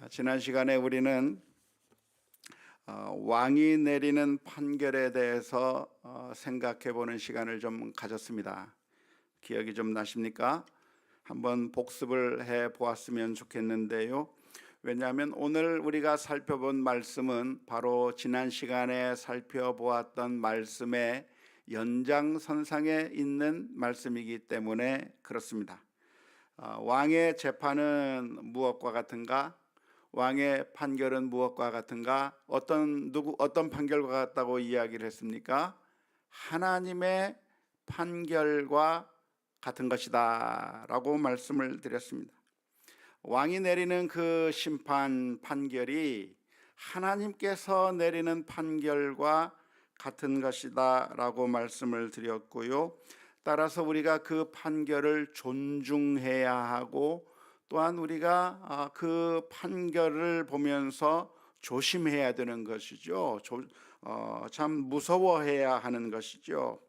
지난 시간에 우리는 왕이 내리는 판결에 대해서 생각해 보는 시간을 좀 가졌습니다. 기억이 좀 나십니까? 한번 복습을 해 보았으면 좋겠는데요. 왜냐하면 오늘 우리가 살펴본 말씀은 바로 지난 시간에 살펴보았던 말씀의 연장선상에 있는 말씀이기 때문에 그렇습니다. 왕의 재판은 무엇과 같은가? 왕의 판결은 무엇과 같은가? 어떤 판결과 같다고 이야기를 했습니까? 하나님의 판결과 같은 것이다 라고 말씀을 드렸습니다. 왕이 내리는 그 심판 판결이 하나님께서 내리는 판결과 같은 것이다 라고 말씀을 드렸고요. 따라서 우리가 그 판결을 존중해야 하고, 또한 우리가 그 판결을 보면서 조심해야 되는 것이죠. 참 무서워해야 하는 것이죠.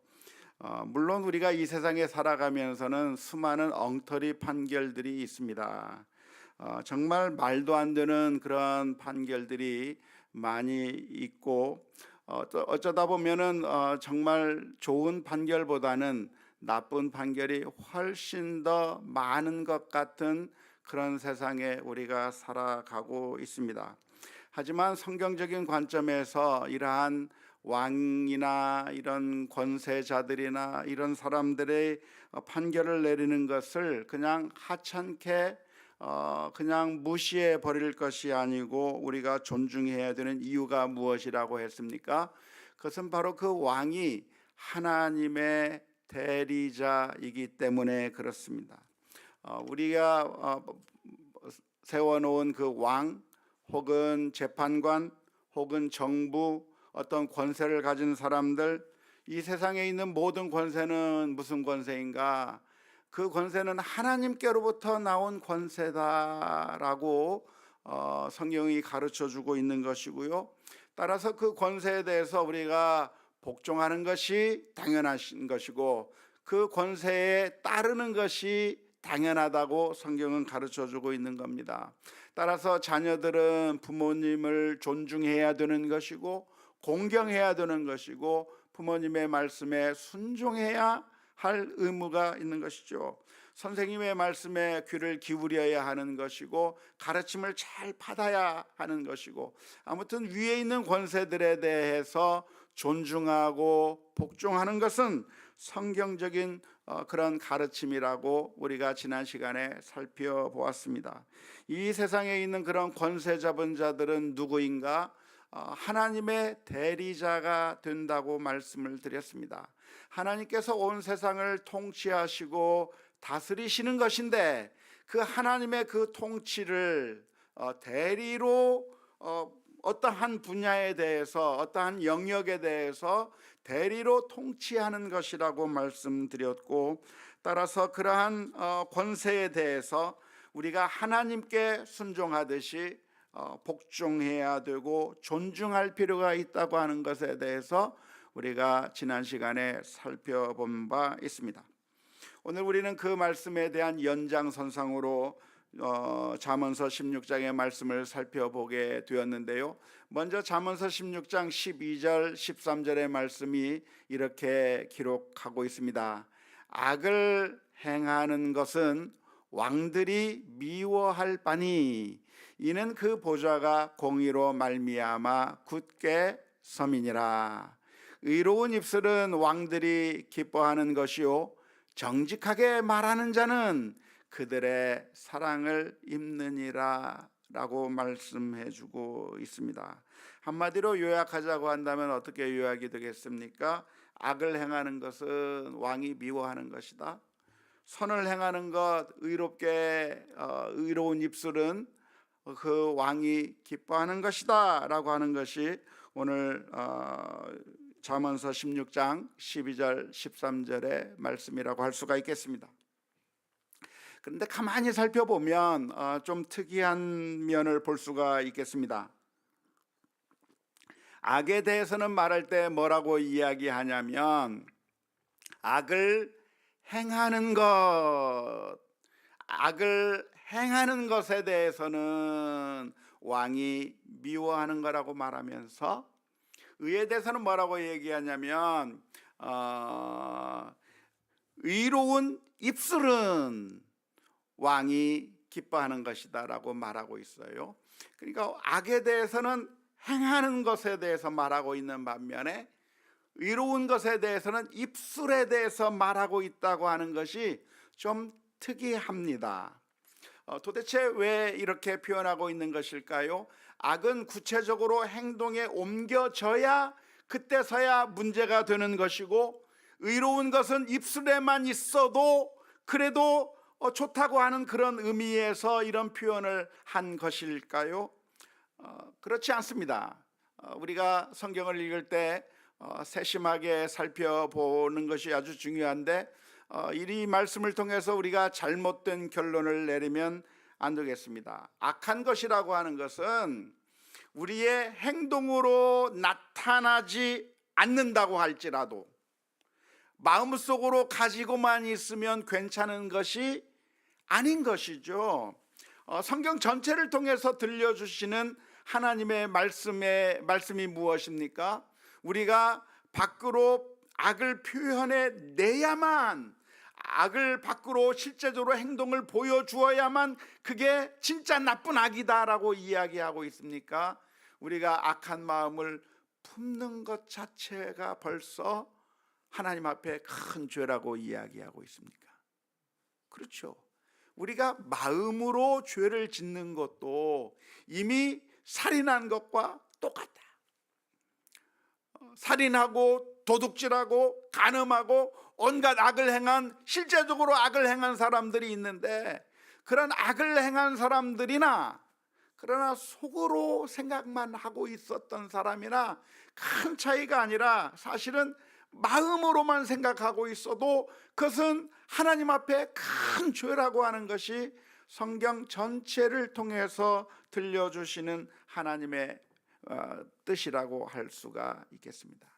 물론 우리가 이 세상에 살아가면서는 수많은 엉터리 판결들이 있습니다. 정말 말도 안 되는 그런 판결들이 많이 있고, 어쩌다 보면은 정말 좋은 판결보다는 나쁜 판결이 훨씬 더 많은 것 같은 그런 세상에 우리가 살아가고 있습니다. 하지만 성경적인 관점에서 이러한 왕이나 이런 권세자들이나 이런 사람들의 판결을 내리는 것을 그냥 하찮게 그냥 무시해 버릴 것이 아니고 우리가 존중해야 되는 이유가 무엇이라고 했습니까? 그것은 바로 그 왕이 하나님의 대리자이기 때문에 그렇습니다. 우리가 세워놓은 그 왕 혹은 재판관 혹은 정부, 어떤 권세를 가진 사람들, 이 세상에 있는 모든 권세는 무슨 권세인가? 그 권세는 하나님께로부터 나온 권세다라고 성경이 가르쳐주고 있는 것이고요. 따라서 그 권세에 대해서 우리가 복종하는 것이 당연한 것이고, 그 권세에 따르는 것이 당연하다고 성경은 가르쳐주고 있는 겁니다. 따라서 자녀들은 부모님을 존중해야 되는 것이고, 공경해야 되는 것이고, 부모님의 말씀에 순종해야 할 의무가 있는 것이죠. 선생님의 말씀에 귀를 기울여야 하는 것이고, 가르침을 잘 받아야 하는 것이고, 아무튼 위에 있는 권세들에 대해서 존중하고 복종하는 것은 성경적인 그런 가르침이라고 우리가 지난 시간에 살펴보았습니다. 이 세상에 있는 그런 권세 잡은 자들은 누구인가? 하나님의 대리자가 된다고 말씀을 드렸습니다. 하나님께서 온 세상을 통치하시고 다스리시는 것인데, 그 하나님의 그 통치를 대리로 어떠한 분야에 대해서, 어떠한 영역에 대해서 대리로 통치하는 것이라고 말씀드렸고, 따라서 그러한 권세에 대해서 우리가 하나님께 순종하듯이 복종해야 되고 존중할 필요가 있다고 하는 것에 대해서 우리가 지난 시간에 살펴본 바 있습니다. 오늘 우리는 그 말씀에 대한 연장선상으로 잠언서 16장의 말씀을 살펴보게 되었는데요. 먼저 잠언서 16장 12절 13절의 말씀이 이렇게 기록하고 있습니다. 악을 행하는 것은 왕들이 미워할 바니 이는 그 보좌가 공의로 말미암아 굳게 서민이라. 의로운 입술은 왕들이 기뻐하는 것이요 정직하게 말하는 자는 그들의 사랑을 입느니라 라고 말씀해 주고 있습니다. 한마디로 요약하자고 한다면 어떻게 요약이 되겠습니까? 악을 행하는 것은 왕이 미워하는 것이다. 선을 행하는 것, 의롭게 의로운 입술은 그 왕이 기뻐하는 것이다 라고 하는 것이 오늘 잠언서 16장 12절 13절의 말씀이라고 할 수가 있겠습니다. 그런데 가만히 살펴보면 좀 특이한 면을 볼 수가 있겠습니다. 악에 대해서는 말할 때 뭐라고 이야기하냐면 악을 행하는 것, 악을 행하는 것에 대해서는 왕이 미워하는 거라고 말하면서 의에 대해서는 뭐라고 얘기하냐면 의로운 입술은 왕이 기뻐하는 것이다 라고 말하고 있어요. 그러니까 악에 대해서는 행하는 것에 대해서 말하고 있는 반면에 의로운 것에 대해서는 입술에 대해서 말하고 있다고 하는 것이 좀 특이합니다. 도대체 왜 이렇게 표현하고 있는 것일까요? 악은 구체적으로 행동에 옮겨져야 그때서야 문제가 되는 것이고, 의로운 것은 입술에만 있어도 그래도 좋다고 하는 그런 의미에서 이런 표현을 한 것일까요? 그렇지 않습니다. 우리가 성경을 읽을 때 세심하게 살펴보는 것이 아주 중요한데, 이 말씀을 통해서 우리가 잘못된 결론을 내리면 안 되겠습니다. 악한 것이라고 하는 것은 우리의 행동으로 나타나지 않는다고 할지라도 마음속으로 가지고만 있으면 괜찮은 것이 아닌 것이죠. 성경 전체를 통해서 들려주시는 하나님의 말씀이 무엇입니까? 우리가 밖으로 악을 표현해 내야만, 악을 밖으로 실제적으로 행동을 보여주어야만 그게 진짜 나쁜 악이다라고 이야기하고 있습니까? 우리가 악한 마음을 품는 것 자체가 벌써 하나님 앞에 큰 죄라고 이야기하고 있습니까? 그렇죠. 우리가 마음으로 죄를 짓는 것도 이미 살인한 것과 똑같다. 살인하고 도둑질하고 간음하고 온갖 악을 행한, 실제적으로 악을 행한 사람들이 있는데, 그런 악을 행한 사람들이나 그러나 속으로 생각만 하고 있었던 사람이나 큰 차이가 아니라 사실은 마음으로만 생각하고 있어도 그것은 하나님 앞에 큰 죄라고 하는 것이 성경 전체를 통해서 들려주시는 하나님의 뜻이라고 할 수가 있겠습니다.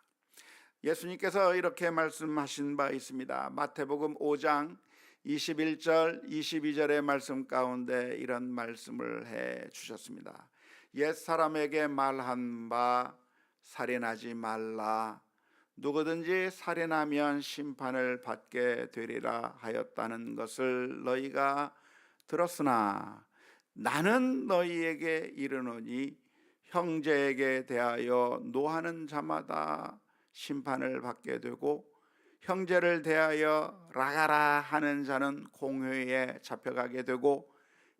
예수님께서 이렇게 말씀하신 바 있습니다. 마태복음 5장 21절 22절의 말씀 가운데 이런 말씀을 해 주셨습니다. 옛사람에게 말한 바 살인하지 말라, 누구든지 살인하면 심판을 받게 되리라 하였다는 것을 너희가 들었으나 나는 너희에게 이르노니 형제에게 대하여 노하는 자마다 심판을 받게 되고, 형제를 대하여 라가라 하는 자는 공회에 잡혀가게 되고,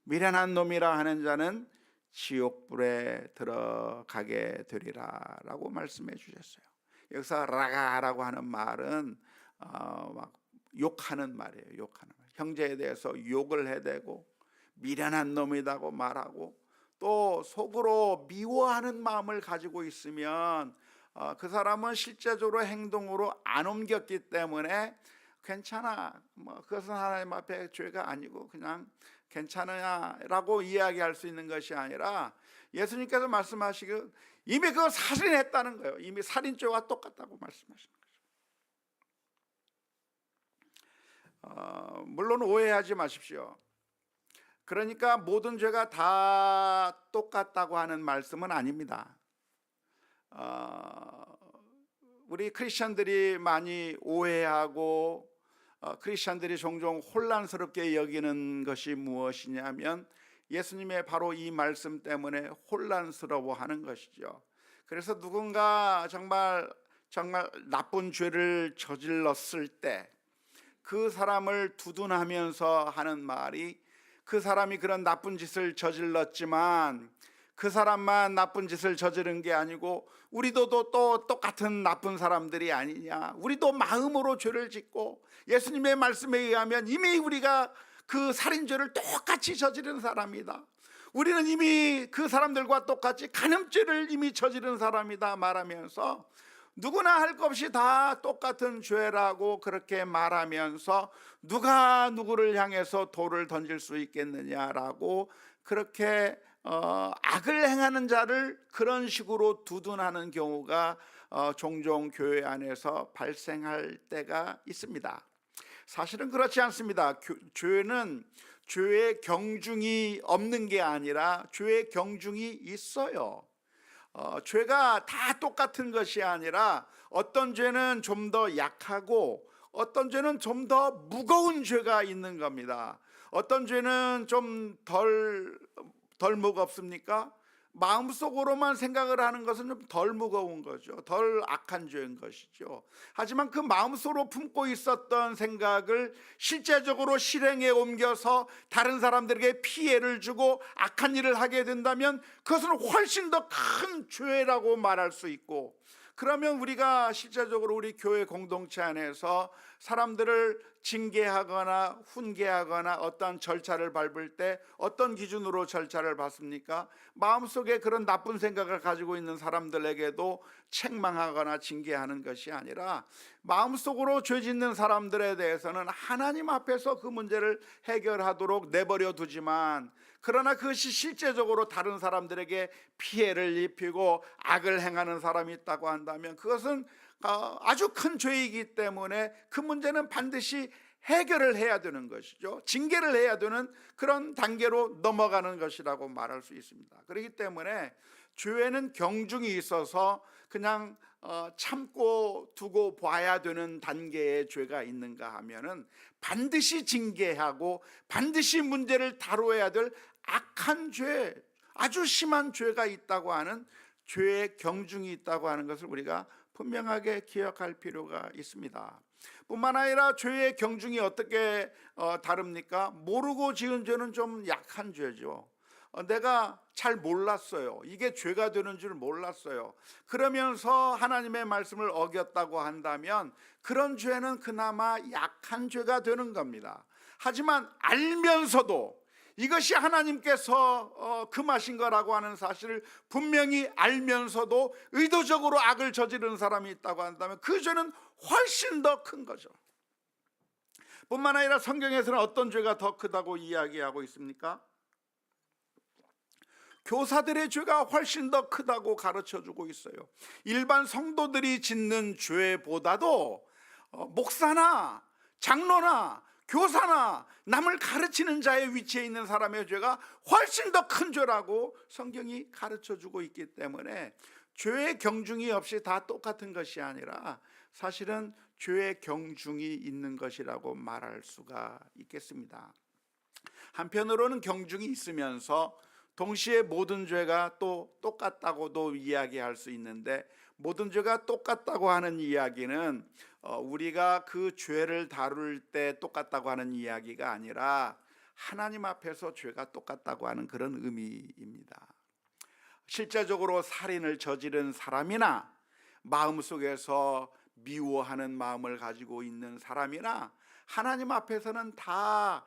미련한 놈이라 하는 자는 지옥불에 들어가게 되리라 라고 말씀해 주셨어요. 여기서 라가라고 하는 말은 막 욕하는 말이에요. 욕하는 말. 형제에 대해서 욕을 해대고 미련한 놈이라고 말하고, 또 속으로 미워하는 마음을 가지고 있으면 그 사람은 실제적으로 행동으로 안 옮겼기 때문에 괜찮아, 그것은 하나님 앞에 죄가 아니고 그냥 괜찮으냐라고 이야기할 수 있는 것이 아니라, 예수님께서 말씀하시기를 이미 그거 살인했다는 거예요. 이미 살인죄와 똑같다고 말씀하시는 거죠. 물론 오해하지 마십시오. 그러니까 모든 죄가 다 똑같다고 하는 말씀은 아닙니다. 우리 크리스천들이 많이 오해하고 크리스천들이 종종 혼란스럽게 여기는 것이 무엇이냐면, 예수님의 바로 이 말씀 때문에 혼란스러워하는 것이죠. 그래서 누군가 정말 나쁜 죄를 저질렀을 때 그 사람을 두둔하면서 하는 말이, 그 사람이 그런 나쁜 짓을 저질렀지만 그 사람만 나쁜 짓을 저지른 게 아니고 우리도 또 똑같은 나쁜 사람들이 아니냐, 우리도 마음으로 죄를 짓고 예수님의 말씀에 의하면 이미 우리가 그 살인죄를 똑같이 저지른 사람이다, 우리는 이미 그 사람들과 똑같이 간음죄를 이미 저지른 사람이다 말하면서, 누구나 할 것 없이 다 똑같은 죄라고 그렇게 말하면서 누가 누구를 향해서 돌을 던질 수 있겠느냐라고 그렇게 악을 행하는 자를 그런 식으로 두둔하는 경우가 종종 교회 안에서 발생할 때가 있습니다. 사실은 그렇지 않습니다. 죄는 죄의 경중이 없는 게 아니라 죄의 경중이 있어요. 죄가 다 똑같은 것이 아니라 어떤 죄는 좀 더 약하고 어떤 죄는 좀 더 무거운 죄가 있는 겁니다. 어떤 죄는 좀 덜 무겁습니까? 마음속으로만 생각을 하는 것은 좀 덜 무거운 거죠. 덜 악한 죄인 것이죠. 하지만 그 마음속으로 품고 있었던 생각을 실제적으로 실행에 옮겨서 다른 사람들에게 피해를 주고 악한 일을 하게 된다면 그것은 훨씬 더 큰 죄라고 말할 수 있고, 그러면 우리가 실제적으로 우리 교회 공동체 안에서 사람들을 징계하거나 훈계하거나 어떤 절차를 밟을 때 어떤 기준으로 절차를 밟습니까? 마음속에 그런 나쁜 생각을 가지고 있는 사람들에게도 책망하거나 징계하는 것이 아니라 마음속으로 죄 짓는 사람들에 대해서는 하나님 앞에서 그 문제를 해결하도록 내버려 두지만, 그러나 그것이 실제적으로 다른 사람들에게 피해를 입히고 악을 행하는 사람이 있다고 한다면 그것은 아주 큰 죄이기 때문에 그 문제는 반드시 해결을 해야 되는 것이죠. 징계를 해야 되는 그런 단계로 넘어가는 것이라고 말할 수 있습니다. 그렇기 때문에 죄에는 경중이 있어서 그냥 참고 두고 봐야 되는 단계의 죄가 있는가 하면은 반드시 징계하고 반드시 문제를 다루어야 될 악한 죄, 아주 심한 죄가 있다고 하는 죄의 경중이 있다고 하는 것을 우리가 분명하게 기억할 필요가 있습니다. 뿐만 아니라 죄의 경중이 어떻게 다릅니까? 모르고 지은 죄는 좀 약한 죄죠. 내가 잘 몰랐어요. 이게 죄가 되는 줄 몰랐어요. 그러면서 하나님의 말씀을 어겼다고 한다면 그런 죄는 그나마 약한 죄가 되는 겁니다. 하지만 알면서도 이것이 하나님께서 금하신 거라고 하는 사실을 분명히 알면서도 의도적으로 악을 저지르는 사람이 있다고 한다면 그 죄는 훨씬 더 큰 거죠. 뿐만 아니라 성경에서는 어떤 죄가 더 크다고 이야기하고 있습니까? 교사들의 죄가 훨씬 더 크다고 가르쳐주고 있어요. 일반 성도들이 짓는 죄보다도 목사나 장로나 교사나 남을 가르치는 자의 위치에 있는 사람의 죄가 훨씬 더 큰 죄라고 성경이 가르쳐주고 있기 때문에 죄의 경중이 없이 다 똑같은 것이 아니라 사실은 죄의 경중이 있는 것이라고 말할 수가 있겠습니다. 한편으로는 경중이 있으면서 동시에 모든 죄가 또 똑같다고도 이야기할 수 있는데, 모든 죄가 똑같다고 하는 이야기는 우리가 그 죄를 다룰 때 똑같다고 하는 이야기가 아니라 하나님 앞에서 죄가 똑같다고 하는 그런 의미입니다. 실제적으로 살인을 저지른 사람이나 마음속에서 미워하는 마음을 가지고 있는 사람이나 하나님 앞에서는 다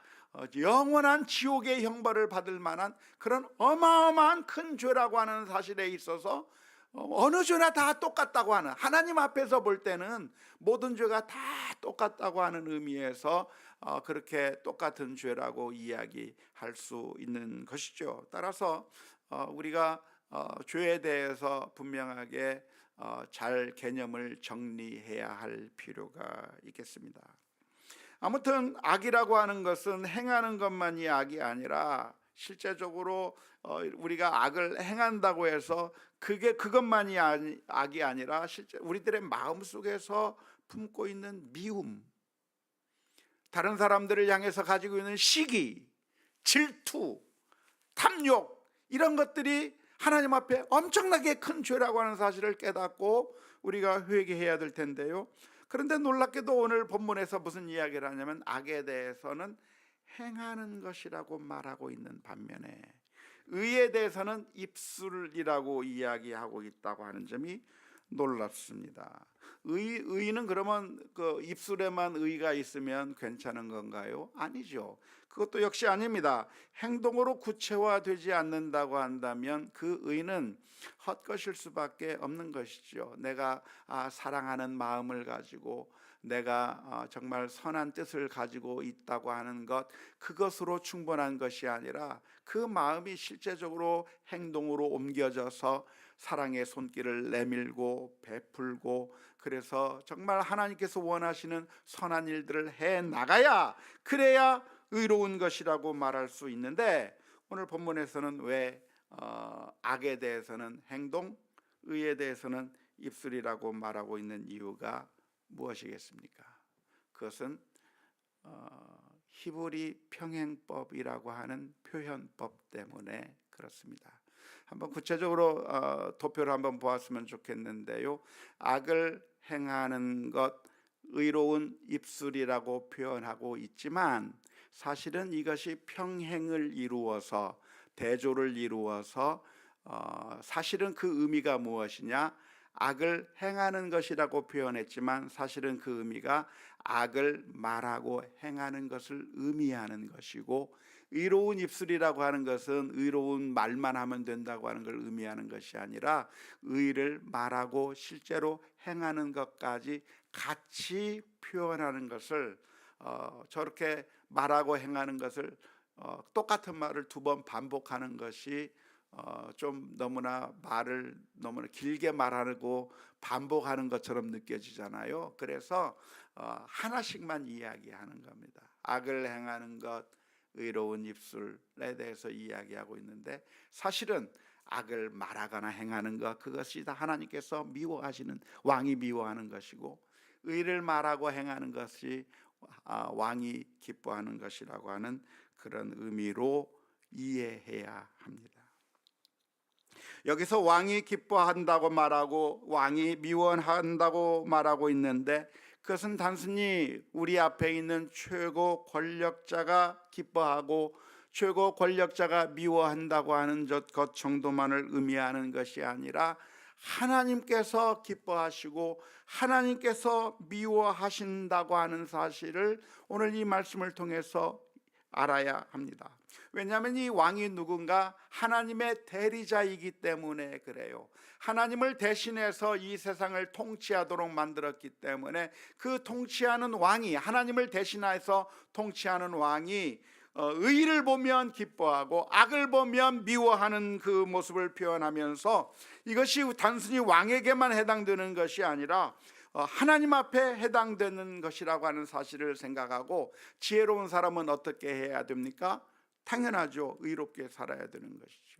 영원한 지옥의 형벌을 받을 만한 그런 어마어마한 큰 죄라고 하는 사실에 있어서 어느 죄나 다 똑같다고 하는, 하나님 앞에서 볼 때는 모든 죄가 다 똑같다고 하는 의미에서 그렇게 똑같은 죄라고 이야기할 수 있는 것이죠. 따라서 우리가 죄에 대해서 분명하게 잘 개념을 정리해야 할 필요가 있겠습니다. 아무튼 악이라고 하는 것은 행하는 것만이 악이 아니라 실제적으로 우리가 악을 행한다고 해서 그것만이 악이 아니라 실제 우리들의 마음속에서 품고 있는 미움, 다른 사람들을 향해서 가지고 있는 시기, 질투, 탐욕, 이런 것들이 하나님 앞에 엄청나게 큰 죄라고 하는 사실을 깨닫고 우리가 회개해야 될 텐데요. 그런데 놀랍게도 오늘 본문에서 무슨 이야기를 하냐면 악에 대해서는 행하는 것이라고 말하고 있는 반면에 의에 대해서는 입술이라고 이야기하고 있다고 하는 점이 놀랍습니다. 의는 그러면 그 입술에만 의가 있으면 괜찮은 건가요? 아니죠. 그것도 역시 아닙니다. 행동으로 구체화되지 않는다고 한다면 그 의는 헛것일 수밖에 없는 것이죠. 내가 사랑하는 마음을 가지고 내가 정말 선한 뜻을 가지고 있다고 하는 것, 그것으로 충분한 것이 아니라 그 마음이 실제적으로 행동으로 옮겨져서 사랑의 손길을 내밀고 베풀고, 그래서 정말 하나님께서 원하시는 선한 일들을 해 나가야, 그래야 의로운 것이라고 말할 수 있는데, 오늘 본문에서는 왜 악에 대해서는 행동, 의에 대해서는 입술이라고 말하고 있는 이유가 무엇이겠습니까? 그것은 히브리 평행법이라고 하는 표현법 때문에 그렇습니다. 한번 구체적으로 도표를 한번 보았으면 좋겠는데요. 악을 행하는 것, 의로운 입술이라고 표현하고 있지만 사실은 이것이 평행을 이루어서, 대조를 이루어서 사실은 그 의미가 무엇이냐? 악을 행하는 것이라고 표현했지만 사실은 그 의미가 악을 말하고 행하는 것을 의미하는 것이고, 의로운 입술이라고 하는 것은 의로운 말만 하면 된다고 하는 걸 의미하는 것이 아니라 의를 말하고 실제로 행하는 것까지 같이 표현하는 것을, 저렇게 말하고 행하는 것을 똑같은 말을 두 번 반복하는 것이 좀 너무나 말을 너무나 길게 말하고 반복하는 것처럼 느껴지잖아요. 그래서 하나씩만 이야기하는 겁니다. 악을 행하는 것, 의로운 입술에 대해서 이야기하고 있는데, 사실은 악을 말하거나 행하는 것, 그것이 다 하나님께서 미워하시는, 왕이 미워하는 것이고, 의를 말하고 행하는 것이 왕이 기뻐하는 것이라고 하는 그런 의미로 이해해야 합니다. 여기서 왕이 기뻐한다고 말하고 왕이 미워한다고 말하고 있는데, 그것은 단순히 우리 앞에 있는 최고 권력자가 기뻐하고 최고 권력자가 미워한다고 하는 것 정도만을 의미하는 것이 아니라 하나님께서 기뻐하시고 하나님께서 미워하신다고 하는 사실을 오늘 이 말씀을 통해서 알아야 합니다. 왜냐하면 이 왕이 누군가? 하나님의 대리자이기 때문에 그래요. 하나님을 대신해서 이 세상을 통치하도록 만들었기 때문에 그 통치하는 왕이, 하나님을 대신해서 통치하는 왕이 의를 보면 기뻐하고 악을 보면 미워하는 그 모습을 표현하면서, 이것이 단순히 왕에게만 해당되는 것이 아니라 하나님 앞에 해당되는 것이라고 하는 사실을 생각하고, 지혜로운 사람은 어떻게 해야 됩니까? 당연하죠. 의롭게 살아야 되는 것이죠.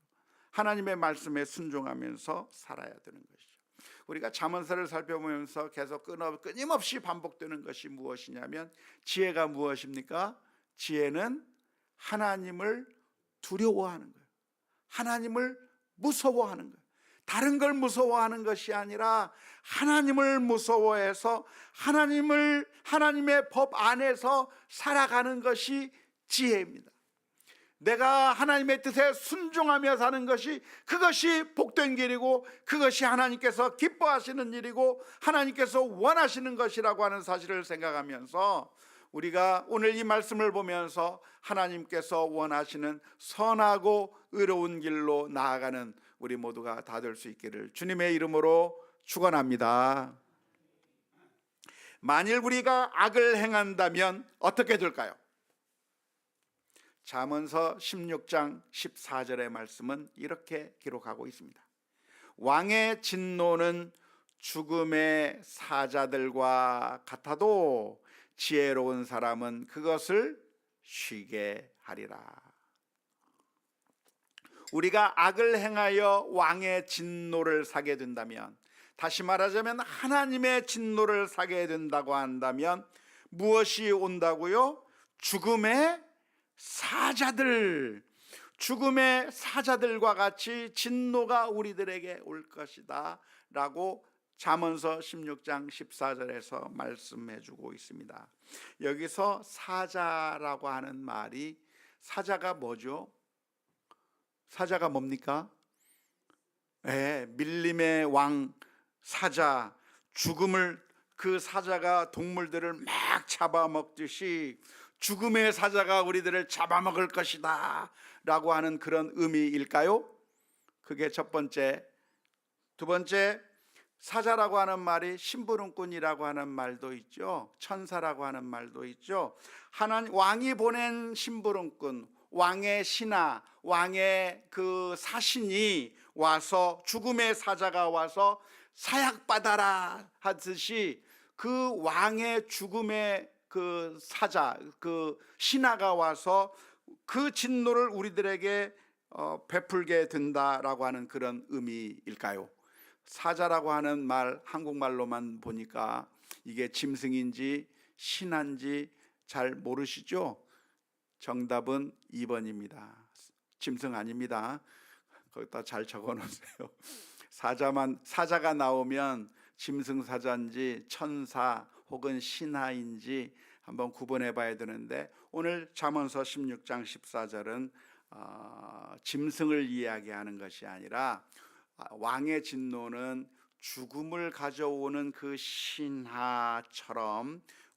하나님의 말씀에 순종하면서 살아야 되는 것이죠. 우리가 잠언서를 살펴보면서 계속 끊임없이 반복되는 것이 무엇이냐면, 지혜가 무엇입니까? 지혜는 하나님을 두려워하는 거예요. 하나님을 무서워하는 거예요. 다른 걸 무서워하는 것이 아니라 하나님을 무서워해서 하나님의 법 안에서 살아가는 것이 지혜입니다. 내가 하나님의 뜻에 순종하며 사는 것이, 그것이 복된 길이고 그것이 하나님께서 기뻐하시는 일이고 하나님께서 원하시는 것이라고 하는 사실을 생각하면서, 우리가 오늘 이 말씀을 보면서 하나님께서 원하시는 선하고 의로운 길로 나아가는 우리 모두가 다 될 수 있기를 주님의 이름으로 축원합니다. 만일 우리가 악을 행한다면 어떻게 될까요? 잠언서 16장 14절의 말씀은 이렇게 기록하고 있습니다. 왕의 진노는 죽음의 사자들과 같아도 지혜로운 사람은 그것을 쉬게 하리라. 우리가 악을 행하여 왕의 진노를 사게 된다면, 다시 말하자면 하나님의 진노를 사게 된다고 한다면 무엇이 온다고요? 죽음의 사자들, 죽음의 사자들과 같이 진노가 우리들에게 올 것이다 라고 잠언서 16장 14절에서 말씀해 주고 있습니다. 여기서 사자라고 하는 말이, 사자가 뭐죠? 사자가 뭡니까? 밀림의 왕 사자, 죽음을, 그 사자가 동물들을 막 잡아먹듯이 죽음의 사자가 우리들을 잡아먹을 것이다 라고 하는 그런 의미일까요? 그게 첫 번째. 두 번째, 사자라고 하는 말이 심부름꾼이라고 하는 말도 있죠. 천사라고 하는 말도 있죠. 하나님 왕이 보낸 심부름꾼, 왕의 신하, 왕의 그 사신이 와서, 죽음의 사자가 와서 사약받아라 하듯이 그 왕의 죽음의 그 사자, 그 신하가 와서 그 진노를 우리들에게 베풀게 된다라고 하는 그런 의미일까요? 사자라고 하는 말, 한국말로만 보니까 이게 짐승인지 신한지 잘 모르시죠? 정답은 2번입니다. 짐승 아닙니다. 거기다 잘 적어 놓으세요. 사자가 나오면 짐승 사자인지 천사 혹은 신하인지 한번 구분해 봐야 되는데, 오늘 잠언서 16장 14절은 짐승을 이야기하는 것이 아니라 왕의 진노는 죽음을 가져오는 그 신하처럼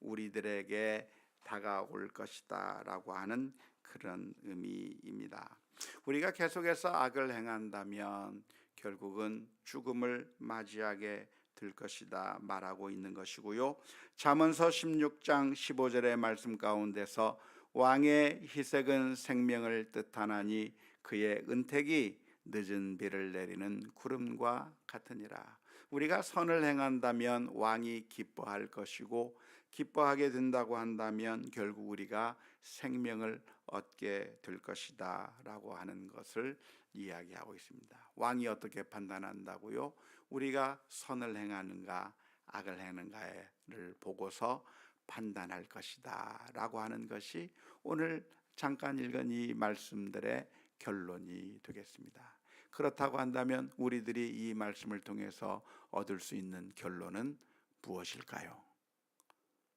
우리들에게 다가올 것이다 라고 하는 그런 의미입니다. 우리가 계속해서 악을 행한다면 결국은 죽음을 맞이하게 될 것이다 말하고 있는 것이고요. 잠언서 16장 15절의 말씀 가운데서 왕의 희색은 생명을 뜻하나니 그의 은택이 늦은 비를 내리는 구름과 같으니라. 우리가 선을 행한다면 왕이 기뻐할 것이고, 기뻐하게 된다고 한다면 결국 우리가 생명을 얻게 될 것이다 라고 하는 것을 이야기하고 있습니다. 왕이 어떻게 판단한다고요? 우리가 선을 행하는가 악을 행하는가를 보고서 판단할 것이다 라고 하는 것이 오늘 잠깐 읽은 이 말씀들의 결론이 되겠습니다. 그렇다고 한다면 우리들이 이 말씀을 통해서 얻을 수 있는 결론은 무엇일까요?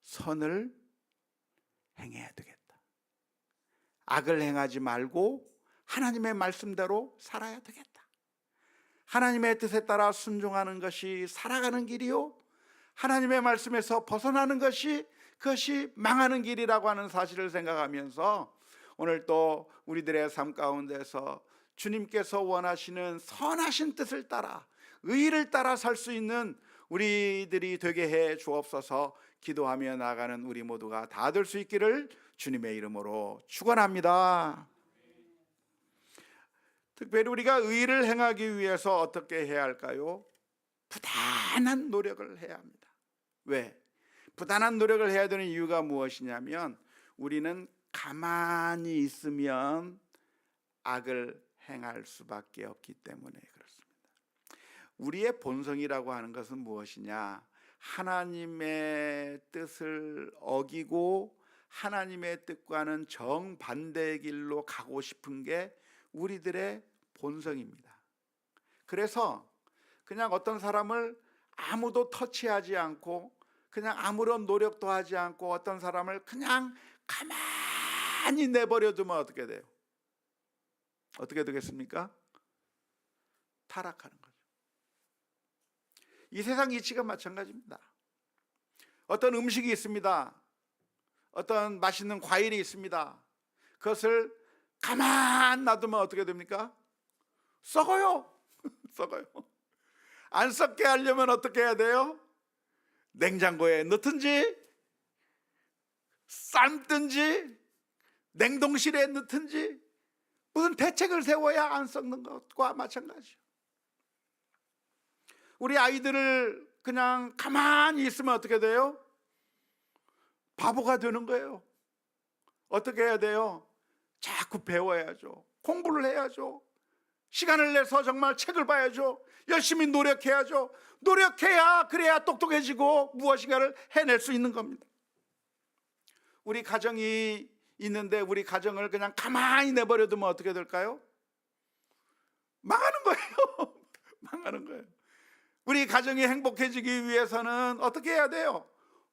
선을 행해야 되겠다. 악을 행하지 말고 하나님의 말씀대로 살아야 되겠다. 하나님의 뜻에 따라 순종하는 것이 살아가는 길이요, 하나님의 말씀에서 벗어나는 것이 그것이 망하는 길이라고 하는 사실을 생각하면서 오늘 또 우리들의 삶 가운데서 주님께서 원하시는 선하신 뜻을 따라 의를 따라 살 수 있는 우리들이 되게 해 주옵소서. 기도하며 나아가는 우리 모두가 다 될 수 있기를 주님의 이름으로 축원합니다. 특별히 우리가 의를 행하기 위해서 어떻게 해야 할까요? 부단한 노력을 해야 합니다. 왜? 부단한 노력을 해야 되는 이유가 무엇이냐면 우리는 가만히 있으면 악을 행할 수밖에 없기 때문에 그렇습니다. 우리의 본성이라고 하는 것은 무엇이냐? 하나님의 뜻을 어기고 하나님의 뜻과는 정반대의 길로 가고 싶은 게 우리들의 본성입니다. 그래서 그냥 어떤 사람을 아무도 터치하지 않고 그냥 아무런 노력도 하지 않고 어떤 사람을 그냥 가만히 내버려 두면 어떻게 돼요? 어떻게 되겠습니까? 타락하는 거죠. 이 세상 이치가 마찬가지입니다. 어떤 음식이 있습니다. 어떤 맛있는 과일이 있습니다. 그것을 가만 놔두면 어떻게 됩니까? 썩어요. 썩어요. 안 썩게 하려면 어떻게 해야 돼요? 냉장고에 넣든지 삶든지 냉동실에 넣든지 무슨 대책을 세워야 안 썩는 것과 마찬가지죠. 우리 아이들을 그냥 가만히 있으면 어떻게 돼요? 바보가 되는 거예요. 어떻게 해야 돼요? 자꾸 배워야죠. 공부를 해야죠. 시간을 내서 정말 책을 봐야죠. 열심히 노력해야죠. 노력해야 그래야 똑똑해지고 무엇인가를 해낼 수 있는 겁니다. 우리 가정이 있는데 우리 가정을 그냥 가만히 내버려 두면 어떻게 될까요? 망하는 거예요. 망하는 거예요. 우리 가정이 행복해지기 위해서는 어떻게 해야 돼요?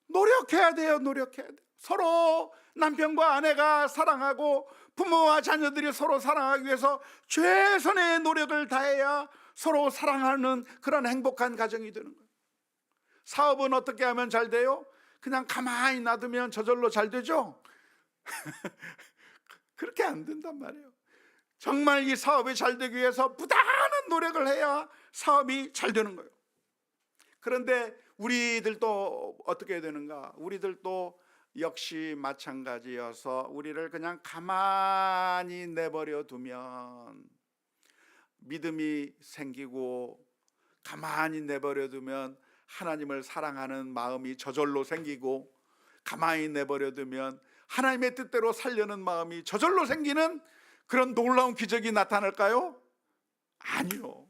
노력해야 돼요. 노력해야 돼요. 서로 남편과 아내가 사랑하고 부모와 자녀들이 서로 사랑하기 위해서 최선의 노력을 다해야 서로 사랑하는 그런 행복한 가정이 되는 거예요. 사업은 어떻게 하면 잘 돼요? 그냥 가만히 놔두면 저절로 잘 되죠? 그렇게 안 된단 말이에요. 정말 이 사업이 잘 되기 위해서 부단한 노력을 해야 사업이 잘 되는 거예요. 그런데 우리들도 어떻게 되는가? 우리들도 역시 마찬가지여서 우리를 그냥 가만히 내버려 두면 믿음이 생기고, 가만히 내버려 두면 하나님을 사랑하는 마음이 저절로 생기고, 가만히 내버려두면 하나님의 뜻대로 살려는 마음이 저절로 생기는 그런 놀라운 기적이 나타날까요? 아니요.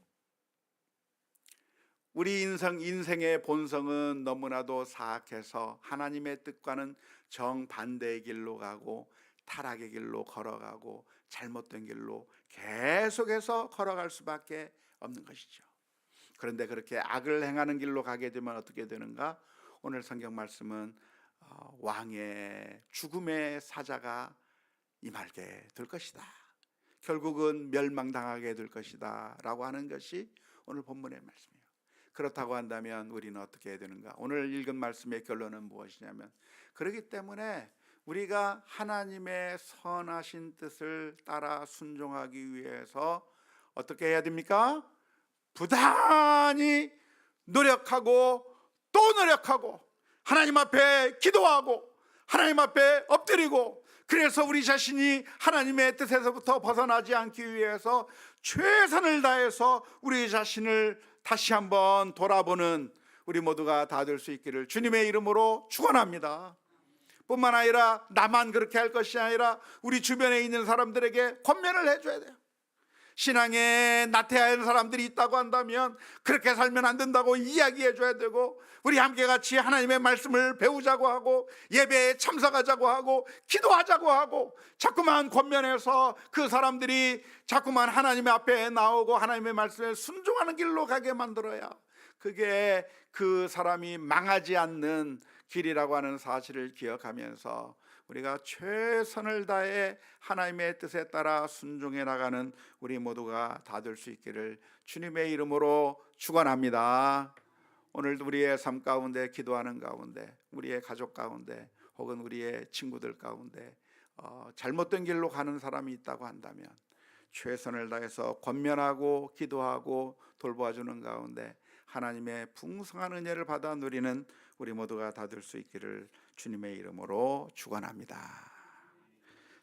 우리 인생의 본성은 너무나도 사악해서 하나님의 뜻과는 정반대의 길로 가고 타락의 길로 걸어가고 잘못된 길로 계속해서 걸어갈 수밖에 없는 것이죠. 그런데 그렇게 악을 행하는 길로 가게 되면 어떻게 되는가? 오늘 성경 말씀은 왕의 죽음의 사자가 임하게 될 것이다, 결국은 멸망당하게 될 것이다 라고 하는 것이 오늘 본문의 말씀이에요. 그렇다고 한다면 우리는 어떻게 해야 되는가? 오늘 읽은 말씀의 결론은 무엇이냐면, 그렇기 때문에 우리가 하나님의 선하신 뜻을 따라 순종하기 위해서 어떻게 해야 됩니까? 부단히 노력하고 또 노력하고 하나님 앞에 기도하고 하나님 앞에 엎드리고, 그래서 우리 자신이 하나님의 뜻에서부터 벗어나지 않기 위해서 최선을 다해서 우리 자신을 다시 한번 돌아보는 우리 모두가 다 될 수 있기를 주님의 이름으로 축원합니다. 뿐만 아니라 나만 그렇게 할 것이 아니라 우리 주변에 있는 사람들에게 권면을 해줘야 돼요. 신앙에 나태한 사람들이 있다고 한다면 그렇게 살면 안 된다고 이야기해 줘야 되고, 우리 함께 같이 하나님의 말씀을 배우자고 하고 예배에 참석하자고 하고 기도하자고 하고 자꾸만 권면해서 그 사람들이 자꾸만 하나님의 앞에 나오고 하나님의 말씀에 순종하는 길로 가게 만들어야 그게 그 사람이 망하지 않는 길이라고 하는 사실을 기억하면서 우리가 최선을 다해 하나님의 뜻에 따라 순종해 나가는 우리 모두가 다 될 수 있기를 주님의 이름으로 축원합니다. 오늘도 우리의 삶 가운데, 기도하는 가운데, 우리의 가족 가운데 혹은 우리의 친구들 가운데 잘못된 길로 가는 사람이 있다고 한다면 최선을 다해서 권면하고 기도하고 돌보아주는 가운데 하나님의 풍성한 은혜를 받아 누리는 우리 모두가 다 될 수 있기를 주님의 이름으로 축원합니다.